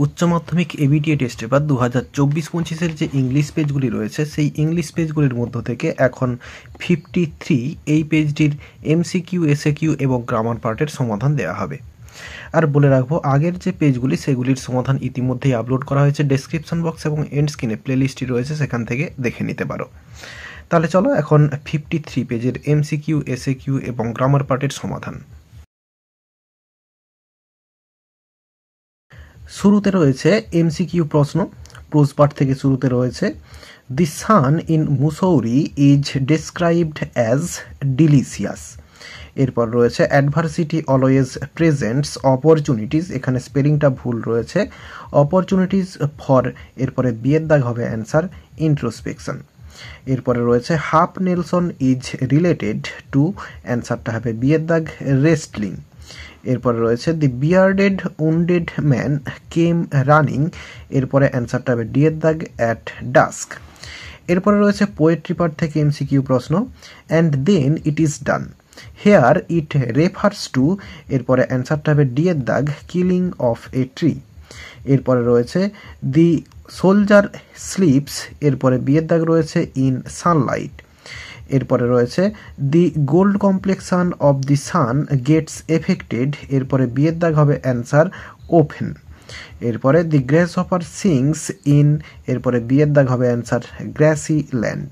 উচ্চ মাধ্যমিক ABTA test paper 2024-25-এর যে ইংলিশ পেজগুলি রয়েছে সেই ইংলিশ পেজগুলির মধ্য থেকে এখন 53 এই পেজটির এমসিকিউ, এসএকিউ এবং গ্রামার পার্টের সমাধান দেওয়া হবে। আর বলে রাখবো, আগের যে পেজগুলি সেগুলির সমাধান ইতিমধ্যেই আপলোড করা হয়েছে। ডেসক্রিপশন বক্স এবং এন্ড স্ক্রিনে প্লেলিস্টটি রয়েছে, সেখান থেকে দেখে নিতে পারো। তাহলে চলো এখন 53 পেজের এমসিকিউ, এসএকিউ এবং গ্রামার পার্টের সমাধান। শুরুতে রয়েছে এমসিকিউ প্রশ্ন, প্রোজ পার্ট থেকে শুরুতে রয়েছে the sun in Mussoorie is described as delicious. এরপর রয়েছে অ্যাডভার্সিটি অলওয়েজ প্রেজেন্টস অপরচুনিটিস, এখানে স্পেলিংটা ভুল রয়েছে, অপরচুনিটিস ফর, এরপরে বিয়ের দাগ হবে অ্যান্সার ইন্ট্রোস্পেকশন। এরপরে রয়েছে half nelson is related to, অ্যান্সারটা হবে বিয়ের দাগ রেস্টলিং। এরপরে রয়েছে the bearded wounded man came running, এরপরে অ্যান্সারটা হবে ডিয়ের দাগ অ্যাট ডাস্ক। এরপরে রয়েছে পোয়েট্রি পার্ট থেকে এমসিকিউ প্রশ্ন, and then it is done, here it refers to, এরপরে অ্যান্সারটা হবে ডিয়ের দাগ কিলিং অফ এ ট্রি। এরপরে রয়েছে দি সোলজার স্লিপস, এরপরে বিয়ের দাগ রয়েছে ইন সানলাইট। এরপরে রয়েছে the gold complexion of the sun gets affected, এরপরে বিয়ের দাগ হবে অ্যান্সার ওপেন। এরপরে the grasshopper sings in, এরপরে বিয়ের দাগ হবে অ্যান্সার গ্র্যাসি ল্যান্ড।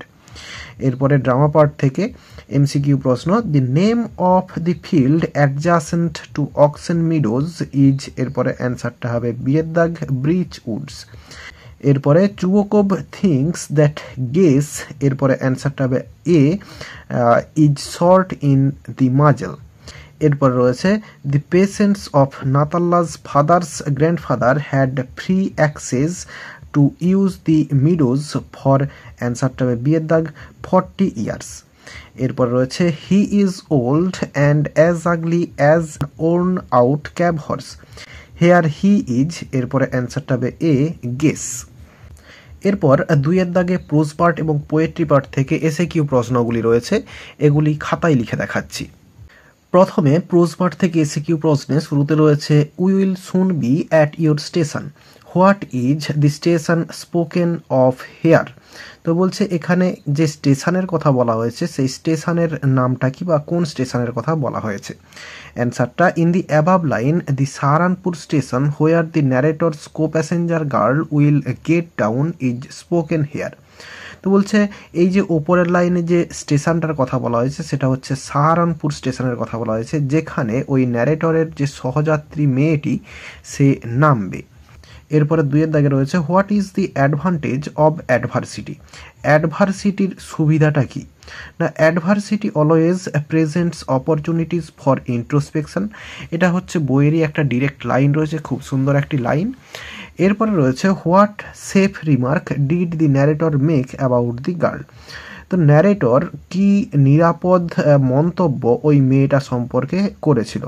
এরপরে ড্রামা পার্ট থেকে এমসিকিউ প্রশ্ন, the name of the field adjacent to oxen meadows is, এরপরে অ্যান্সারটা হবে বিয়ের দাগ ব্রিচ উডস। এরপরে চুবোকোভ থিংস দ্যাট গেস, এরপরে অ্যান্সারটা হবে a is short in the muzzle. এরপর রয়েছে দি পেশেন্টস অফ নাতাল্লাস fathers grandfather had free access to use the meadows for, অ্যান্সারটা হবে বিয়ের দাগ 40 ইয়ার্স। এরপর রয়েছে he is old and as ugly as worn out cab horse, here he is, এরপরে অ্যান্সারটা হবে এ গেস। এরপর দুইয়ের দাগে প্রোজ পার্ট এবং পোয়েট্রি পার্ট থেকে এসএকিউ প্রশ্নগুলি রয়েছে, এগুলি খাতায় লিখে দেখাচ্ছি। প্রথমে প্রোজ পার্ট থেকে এসএকিউ প্রশ্নে শুরুতে রয়েছে we will soon be at your station, what is the station spoken of here. তো বলছে এখানে যে স্টেশনের কথা বলা হয়েছে সেই স্টেশনের নামটা কি বা কোন স্টেশনের কথা বলা হয়েছে। অ্যান্সারটা in the above line the Saharanpur station where the narrator's co passenger girl will get down is spoken here. তো বলছে এই যে ওপরের লাইনে যে স্টেশনটার কথা বলা হয়েছে সেটা হচ্ছে সাহারানপুর স্টেশনের কথা বলা হয়েছে, যেখানে ওই ন্যারেটরের যে সহযাত্রী মেয়েটি সে নামবে। এরপরে দুইয়ের দাগে রয়েছে what is the advantage of adversity, অ্যাডভার্সিটির সুবিধাটা কি না, adversity always presents opportunities for introspection, এটা হচ্ছে বইয়েরই একটা ডিরেক্ট লাইন রয়েছে, খুব সুন্দর একটি লাইন। এরপরে রয়েছে what safe remark did the narrator make about the girl, তো ন্যারেটর কি নিরাপদ মন্তব্য ওই মেয়েটা সম্পর্কে করেছিল।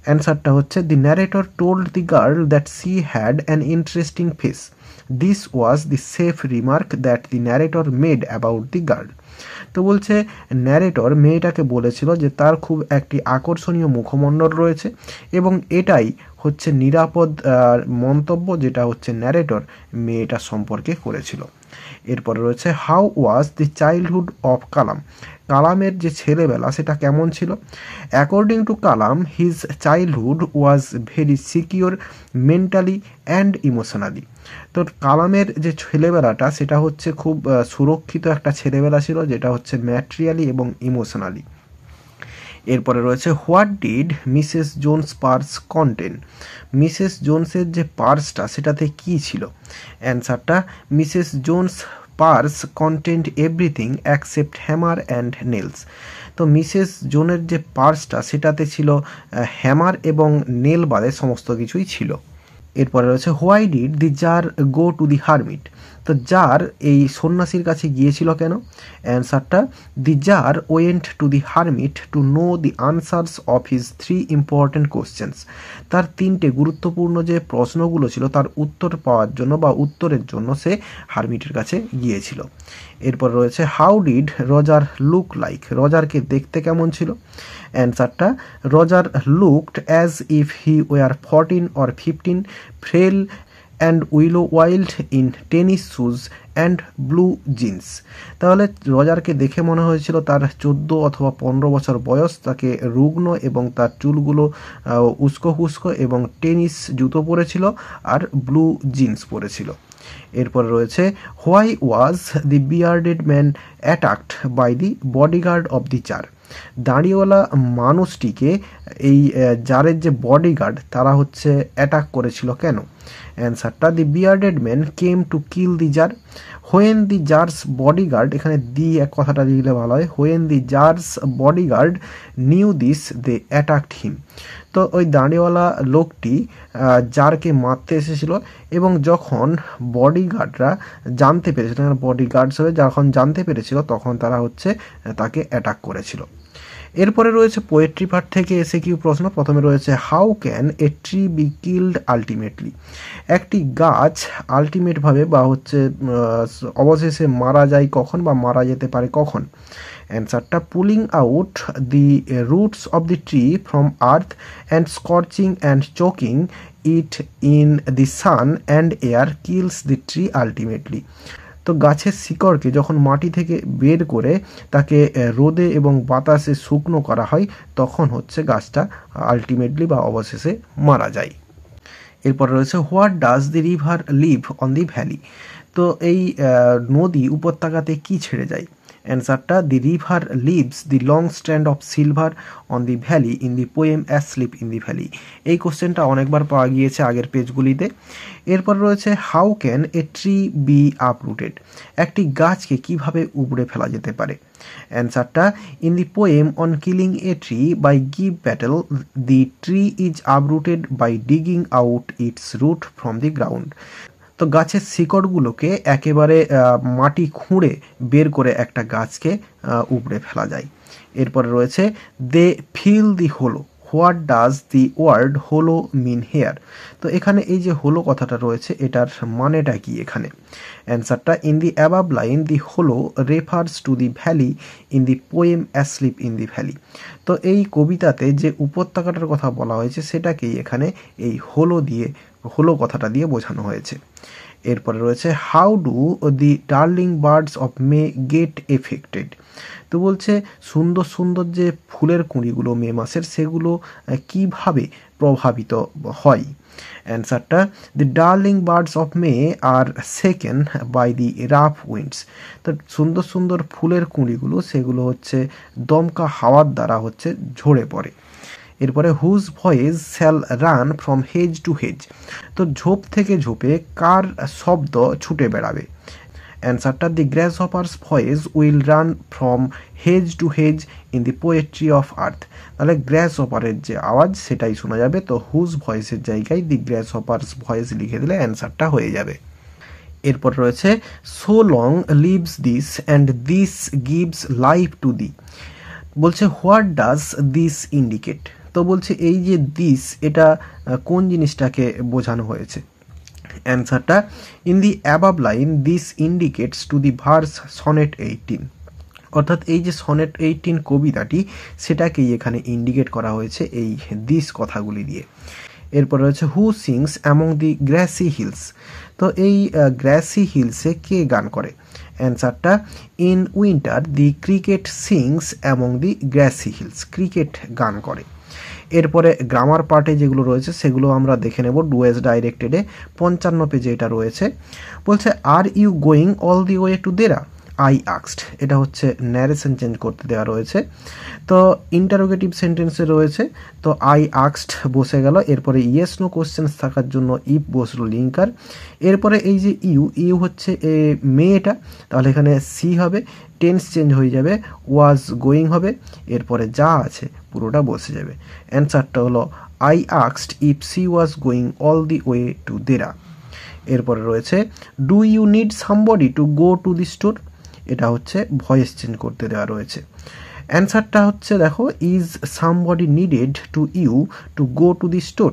অ্যান্সারটা হচ্ছে the narrator told the girl that she had an interesting face, this was the safe remark that the narrator made about the girl. তো বলছে ন্যারেটর মেয়েটাকে বলেছিল যে তার খুব একটি আকর্ষণীয় মুখমণ্ডল রয়েছে এবং এটাই হচ্ছে নিরাপদ মন্তব্য যেটা হচ্ছে ন্যারেটর মেয়েটা সম্পর্কে করেছিল। এরপরে রয়েছে how was the childhood of Kalam, কালামের যে ছেলেবেলা সেটা কেমন ছিল। According to Kalam his childhood was very secure mentally and emotionally, তো কালামের যে ছেলেবেলাটা সেটা হচ্ছে খুব সুরক্ষিত একটা ছেলেবেলা ছিল, যেটা হচ্ছে ম্যাটেরিয়ালি এবং ইমোশনালি। এরপরে রয়েছে what did Mrs Jones purse contain, মিসেস জোনসের যে পার্সটা সেটাতে কি ছিল। অ্যান্সারটা Mrs Jones purse content everything except hammer and nails, তো মিসেস জোনের যে পার্সটা সেটাতে ছিল হ্যামার এবং নেল বাদে সমস্ত কিছুই ছিল। এরপরে রয়েছে why did the tsar go to the hermit, তো জার এই সন্ন্যাসীর কাছে গিয়েছিল কেন। অ্যান্সারটা the tsar went to the hermit to know the answers of his 3 important questions, তার 3টে গুরুত্বপূর্ণ যে প্রশ্নগুলো ছিল তার উত্তর পাওয়ার জন্য বা উত্তরের জন্য সে হারমিটের কাছে গিয়েছিল। এরপর রয়েছে how did Roger look like, রজারকে দেখতে কেমন ছিল। অ্যান্সারটা Roger looked as if he were 14 or 15, frail and willow wild in tennis shoes and blue jeans. তাহলে রজারকে দেখে মনে হয়েছিল তার 14 অথবা 15 বছর বয়স, তাকে রুগ্ন এবং তার চুলগুলো উস্কো খুস্কো এবং টেনিস জুতো পরেছিল আর ব্লু জিন্স পরেছিল। এরপর রয়েছে why was the bearded man attacked by the bodyguard of the tsar. দাঁড়িওয়ালা মানুষটিকে এই জারের যে বডিগার্ড তারা হচ্ছে অ্যাটাক করেছিল কেন? অ্যান্সারটা the bearded man came to kill the tsar when the tsar's bodyguard, এখানে দি এক কথাটা দিলে ভালো হয়, when the tsar's bodyguard knew this they attacked him. তো ওই দাঁড়িওয়ালা লোকটি জারকে মারতে এসেছিল এবং যখন বডিগার্ডরা জানতে পেরেছিল, বডিগার্ডস হয়ে যখন জানতে পেরেছিল তখন তারা হচ্ছে তাকে অ্যাটাক করেছিল। এরপরে রয়েছে পোয়েট্রি পার্ট থেকে এসে কিউ প্রশ্ন। প্রথমে রয়েছে how can a tree be killed ultimately. একটি গাছ আলটিমেটভাবে বা হচ্ছে অবশেষে মারা যায় কখন বা মারা যেতে পারে কখন? অ্যান্সারটা pulling out the roots of the tree from earth and scorching and choking it in the sun and air kills the tree ultimately. তো গাছের শিকড়কে যখন মাটি থেকে বের করে তাকে রোদে এবং বাতাসে শুকনো করা হয় তখন হচ্ছে গাছটা আলটিমেটলি বা অবশেষে মারা যায়। এরপর রয়েছে what does the river leave on the valley. তো এই নদী উপত্যকাতে কি ছেড়ে যায়? অ্যান্সারটা the river leaves the long strand of silver on the valley in the poem asleep in the valley. এই কোশ্চেনটা অনেকবার পাওয়া গিয়েছে আগের পেজগুলিতে। এরপর রয়েছে how can a tree be uprooted. একটি গাছকে কিভাবে উপড়ে ফেলা যেতে পারে? অ্যান্সারটা in the poem on killing a tree by give battle the tree is uprooted by digging out its root from the ground. তো গাছের শিকড়গুলোকে একেবারে মাটি খুঁড়ে বের করে একটা গাছকে উপড়ে ফেলা যায়। এরপরে রয়েছে they fill the hollow. What does the word hollow mean here. তো এখানে এই যে হোলো কথাটা রয়েছে এটার মানেটা কি এখানে? অ্যান্সারটা in the অ্যাবাব line the hollow refers to the valley in the poem asleep in the valley. তো এই কবিতাতে যে উপত্যকাটার কথা বলা হয়েছে সেটাকেই এখানে এই হোলো কথাটা দিয়ে বোঝানো হয়েছে। এরপরে রয়েছে how do the darling birds of may get affected. তো বলছে সুন্দর সুন্দর যে ফুলের কুঁড়িগুলো মে মাসের সেগুলো কিভাবে প্রভাবিত হয়? অ্যান্সারটা the darling birds of May are second by the rough winds. তো সুন্দর সুন্দর ফুলের কুঁড়িগুলো সেগুলো হচ্ছে দমকা হাওয়ার দ্বারা হচ্ছে ঝরে পড়ে। এরপরে whose voice shall run from hedge to hedge. তো ঝোপ থেকে ঝোপে কার শব্দ ছুটে বেড়াবে? অ্যান্সারটা the grasshopper's voice will run from hedge to hedge in the poetry of earth. তাহলে গ্র্যাস হপারের যে আওয়াজ সেটাই শোনা যাবে। তো হুজ ভয়েসের জায়গায় দি গ্র্যাস হপার্স ভয়েস লিখে দিলে অ্যান্সারটা হয়ে যাবে। এরপর রয়েছে so long lives this and this gives life to the. বলছে হোয়াট ডাজ দিস ইন্ডিকেট। তো বলছে এই যে দিস এটা কোন জিনিসটাকে বোঝানো হয়েছে? অ্যান্সারটা in the অ্যাবাব line this indicates to the verse sonnet 18। অর্থাৎ এই যে সনেট 18 কবিতাটি সেটাকেই এখানে ইন্ডিকেট করা হয়েছে এই দিস কথাগুলি দিয়ে। এরপর রয়েছে who sings among the grassy hills. তো এই গ্র্যাসি হিলসে কে গান করে? অ্যান্সারটা in winter the cricket sings among the grassy hills. Cricket গান করে। এরপরে গ্রামার পার্টে যেগুলো রয়েছে সেগুলো আমরা দেখে নেব। ডুয়েস ডাইরেক্টেডে 55 পেজে এটা রয়েছে। বলছে are you going all the way to there? I আক্সড। এটা হচ্ছে ন্যারেশন চেঞ্জ করতে দেওয়া রয়েছে। তো ইন্টারোগেটিভ সেন্টেন্সে রয়েছে তো আই আক্সড বসে গেল। এরপরে ইয়েস নো কোশ্চেন্স থাকার জন্য ইফ বসলো লিঙ্কার। এরপরে এই যে ইউ হচ্ছে মেয়েটা, তাহলে এখানে সি হবে, টেন্স চেঞ্জ হয়ে যাবে, ওয়াজ গোয়িং হবে, এরপরে যা আছে পুরোটা বসে যাবে। অ্যান্সারটা হলো আই আক্সড if she was going all the way to Dehra. এরপরে রয়েছে do you need somebody to go to the store. এটা হচ্ছে ভয়েস চেঞ্জ করতে দেওয়া রয়েছে। অ্যান্সারটা হচ্ছে দেখো is somebody needed to you to go to the store.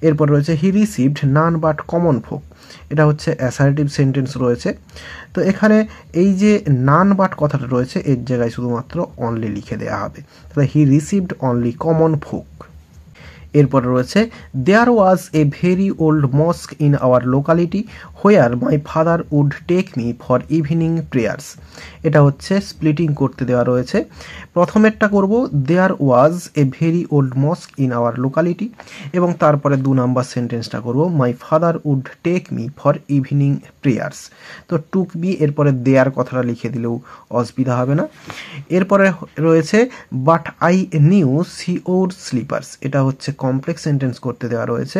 এরপর রয়েছে he received none but common folk. এটা হচ্ছে অ্যাসার্টিভ সেন্টেন্স রয়েছে। তো এখানে এই যে নান বাট কথাটা রয়েছে এর জায়গায় শুধুমাত্র অনলি লিখে দেওয়া হবে। তাহলে he received only common folk. এরপরে রয়েছে there was a very old mosque in our locality where my father would take me for evening prayers. এটা হচ্ছে স্প্লিটিং করতে দেওয়া রয়েছে। প্রথমেরটা করব there was a very old mosque in our locality, এবং তারপরে 2 নাম্বার সেন্টেন্সটা করব my father would take me for evening prayers. তো টুক বি এরপরে দেয়ার কথাটা লিখে দিলেও অসুবিধা হবে না। এরপরে রয়েছে but I knew she wore slippers. এটা হচ্ছে কমপ্লেক্স সেন্টেন্স করতে দেওয়া রয়েছে।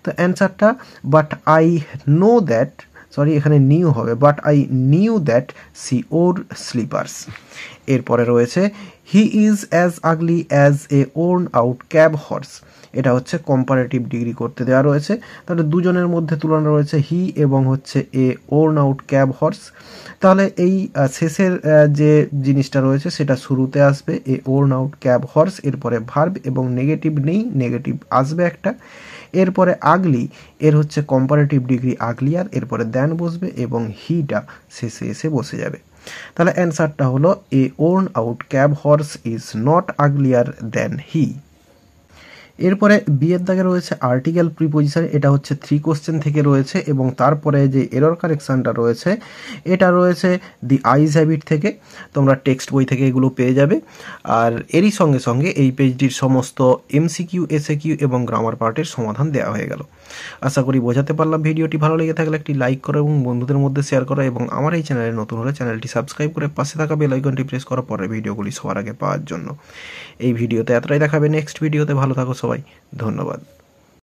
তো অ্যান্সারটা but I know that, sorry এখানে নিউ হবে, but I knew that she wore slippers. এরপরে রয়েছে he is as ugly as a worn out cab horse. এটা হচ্ছে কম্পারেটিভ ডিগ্রি করতে দেওয়া রয়েছে। তাহলে দুজনের মধ্যে তুলনা রয়েছে হি এবং হচ্ছে এ ওর্ন আউট ক্যাব হর্স। তাহলে এই শেষের যে জিনিসটা রয়েছে সেটা শুরুতে আসবে এ ওর্ন আউট ক্যাব হর্স, এরপরে ভার্ব এবং নেগেটিভ নেই, নেগেটিভ আসবে একটা। এরপরে আগলি, এর হচ্ছে কম্পারেটিভ ডিগ্রি আগলিয়ার, এরপরে দ্যান বসবে এবং হিটা শেষে এসে বসে যাবে। তাহলে অ্যান্সারটা হলো a worn out cab horse is not uglier than he. এরপরে বিয়ের দাগে রয়েছে আর্টিকেল প্রিপোজিশন। এটা হচ্ছে 3 কোশ্চেন থেকে রয়েছে এবং তারপরে যে এরর কারেকশানটা রয়েছে এটা রয়েছে দি আইজ হ্যাবিট থেকে। তোমরা টেক্সট বই থেকে এগুলো পেয়ে যাবে। আর এরই সঙ্গে সঙ্গে এই পেজটির সমস্ত এমসিকিউ, এসএকিউ এবং গ্রামার পার্টের সমাধান দেওয়া হয়ে গেল। আশা করি বোঝাতে পারলাম। ভিডিওটি ভালো লেগে থাকলে একটি লাইক করো এবং বন্ধুদের মধ্যে শেয়ার করো, এবং আমার এই চ্যানেলে নতুন হলে চ্যানেলটি সাবস্ক্রাইব করে পাশে থাকা বেল আইকনটি প্রেস করার পরে ভিডিওগুলি সবার আগে পাওয়ার জন্য। এই ভিডিওতে এতটাই দেখাবে, নেক্সট ভিডিওতে ভালো থাকো সবাই, ধন্যবাদ।